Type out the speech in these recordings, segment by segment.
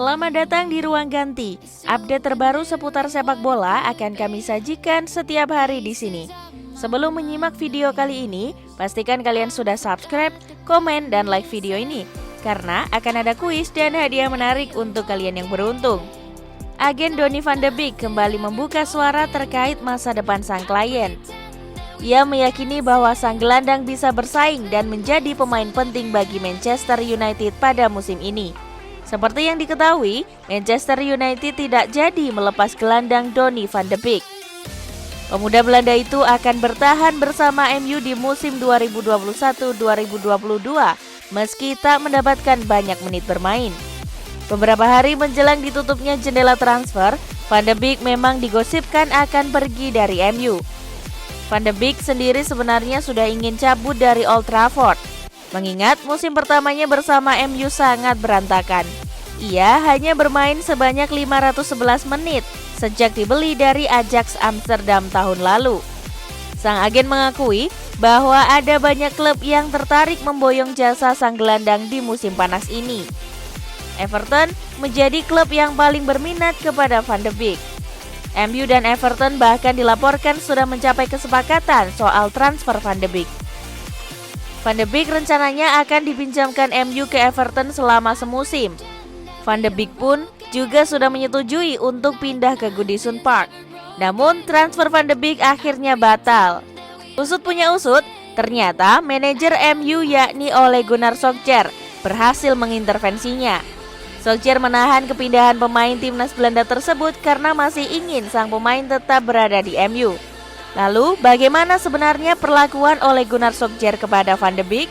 Selamat datang di Ruang Ganti. Update terbaru seputar sepak bola akan kami sajikan setiap hari di sini. Sebelum menyimak video kali ini, pastikan kalian sudah subscribe, komen, dan like video ini, karena akan ada kuis dan hadiah menarik untuk kalian yang beruntung. Agen Donny van de Beek kembali membuka suara terkait masa depan sang klien. Ia meyakini bahwa sang gelandang bisa bersaing dan menjadi pemain penting bagi Manchester United pada musim ini. Seperti yang diketahui, Manchester United tidak jadi melepas gelandang Donny van de Beek. Pemuda Belanda itu akan bertahan bersama MU di musim 2021-2022 meski tak mendapatkan banyak menit bermain. Beberapa hari menjelang ditutupnya jendela transfer, Van de Beek memang digosipkan akan pergi dari MU. Van de Beek sendiri sebenarnya sudah ingin cabut dari Old Trafford, mengingat musim pertamanya bersama MU sangat berantakan. Ia hanya bermain sebanyak 511 menit sejak dibeli dari Ajax Amsterdam tahun lalu. Sang agen mengakui bahwa ada banyak klub yang tertarik memboyong jasa sang gelandang di musim panas ini. Everton menjadi klub yang paling berminat kepada Van de Beek. MU dan Everton bahkan dilaporkan sudah mencapai kesepakatan soal transfer Van de Beek. Van de Beek rencananya akan dipinjamkan MU ke Everton selama semusim. Van de Beek pun juga sudah menyetujui untuk pindah ke Goodison Park. Namun transfer Van de Beek akhirnya batal. Usut punya usut, ternyata manajer MU yakni Ole Gunnar Solskjaer berhasil mengintervensinya. Solskjaer menahan kepindahan pemain timnas Belanda tersebut karena masih ingin sang pemain tetap berada di MU. Lalu, bagaimana sebenarnya perlakuan Ole Gunnar Solskjaer kepada Van de Beek?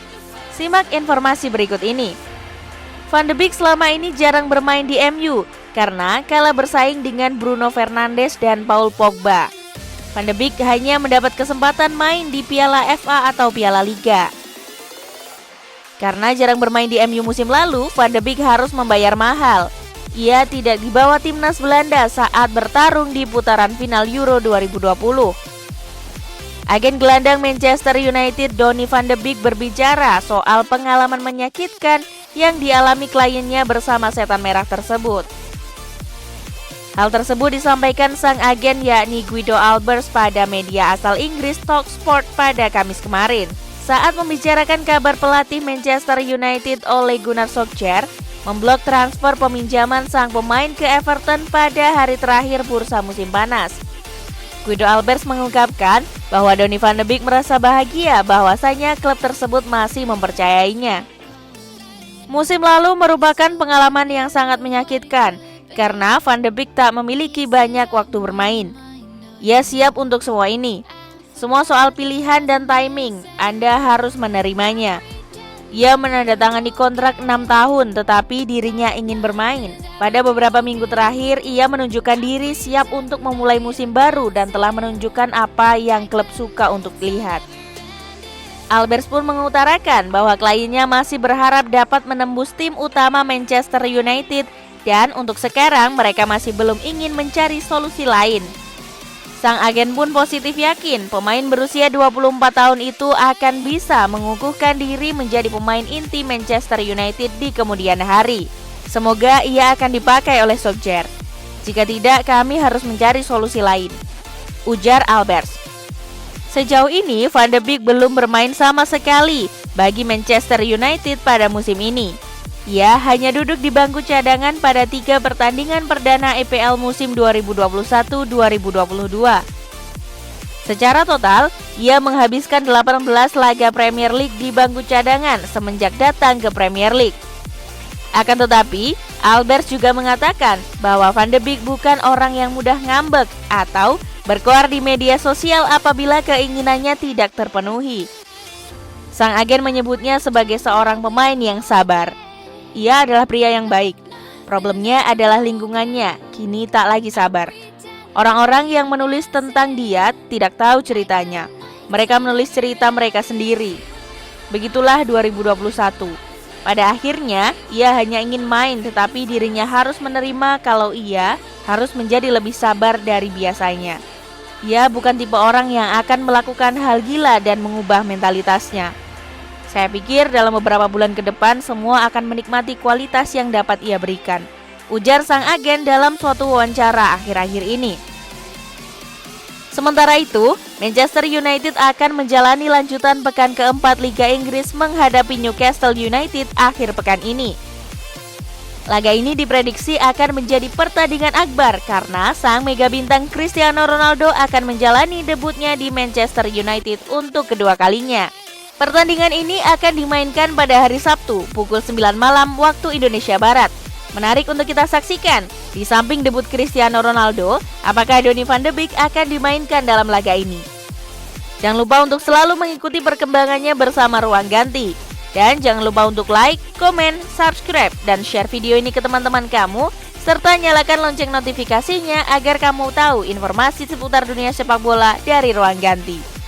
Simak informasi berikut ini. Van de Beek selama ini jarang bermain di MU karena kalah bersaing dengan Bruno Fernandes dan Paul Pogba. Van de Beek hanya mendapat kesempatan main di Piala FA atau Piala Liga. Karena jarang bermain di MU musim lalu, Van de Beek harus membayar mahal. Ia tidak dibawa timnas Belanda saat bertarung di putaran final Euro 2020. Agen gelandang Manchester United Donny van de Beek berbicara soal pengalaman menyakitkan yang dialami kliennya bersama setan merah tersebut. Hal tersebut disampaikan sang agen yakni Guido Albers pada media asal Inggris Talksport pada Kamis kemarin. Saat membicarakan kabar pelatih Manchester United Ole Gunnar Solskjaer memblok transfer peminjaman sang pemain ke Everton pada hari terakhir bursa musim panas. Guido Albers mengungkapkan bahwa Donny van de Beek merasa bahagia bahwasanya klub tersebut masih mempercayainya. Musim lalu merupakan pengalaman yang sangat menyakitkan karena Van de Beek tak memiliki banyak waktu bermain. Ia siap untuk semua ini. Semua soal pilihan dan timing, Anda harus menerimanya. Ia menandatangani kontrak 6 tahun tetapi dirinya ingin bermain. Pada beberapa minggu terakhir, ia menunjukkan diri siap untuk memulai musim baru dan telah menunjukkan apa yang klub suka untuk lihat. Albers pun mengutarakan bahwa kliennya masih berharap dapat menembus tim utama Manchester United dan untuk sekarang mereka masih belum ingin mencari solusi lain. Sang agen pun positif yakin pemain berusia 24 tahun itu akan bisa mengukuhkan diri menjadi pemain inti Manchester United di kemudian hari. Semoga ia akan dipakai oleh Solskjaer. Jika tidak, kami harus mencari solusi lain, ujar Albers. Sejauh ini, Van de Beek belum bermain sama sekali bagi Manchester United pada musim ini. Ia hanya duduk di bangku cadangan pada 3 pertandingan perdana EPL musim 2021-2022. Secara total, ia menghabiskan 18 laga Premier League di bangku cadangan semenjak datang ke Premier League. Akan tetapi, Albers juga mengatakan bahwa Van de Beek bukan orang yang mudah ngambek atau berkoar di media sosial apabila keinginannya tidak terpenuhi. Sang agen menyebutnya sebagai seorang pemain yang sabar. Ia adalah pria yang baik. Problemnya adalah lingkungannya, kini tak lagi sabar. Orang-orang yang menulis tentang dia tidak tahu ceritanya. Mereka menulis cerita mereka sendiri. Begitulah 2021. Pada akhirnya, ia hanya ingin main tetapi dirinya harus menerima kalau ia harus menjadi lebih sabar dari biasanya. Ia bukan tipe orang yang akan melakukan hal gila dan mengubah mentalitasnya. Saya pikir dalam beberapa bulan ke depan semua akan menikmati kualitas yang dapat ia berikan. ujar sang agen dalam suatu wawancara akhir-akhir ini. Sementara itu, Manchester United akan menjalani lanjutan pekan keempat Liga Inggris menghadapi Newcastle United akhir pekan ini. Laga ini diprediksi akan menjadi pertandingan akbar karena sang mega bintang Cristiano Ronaldo akan menjalani debutnya di Manchester United untuk kedua kalinya. Pertandingan ini akan dimainkan pada hari Sabtu pukul 9 malam waktu Indonesia Barat. Menarik untuk kita saksikan, di samping debut Cristiano Ronaldo, apakah Donny van de Beek akan dimainkan dalam laga ini? Jangan lupa untuk selalu mengikuti perkembangannya bersama Ruang Ganti. Dan jangan lupa untuk like, komen, subscribe, dan share video ini ke teman-teman kamu, serta nyalakan lonceng notifikasinya agar kamu tahu informasi seputar dunia sepak bola dari Ruang Ganti.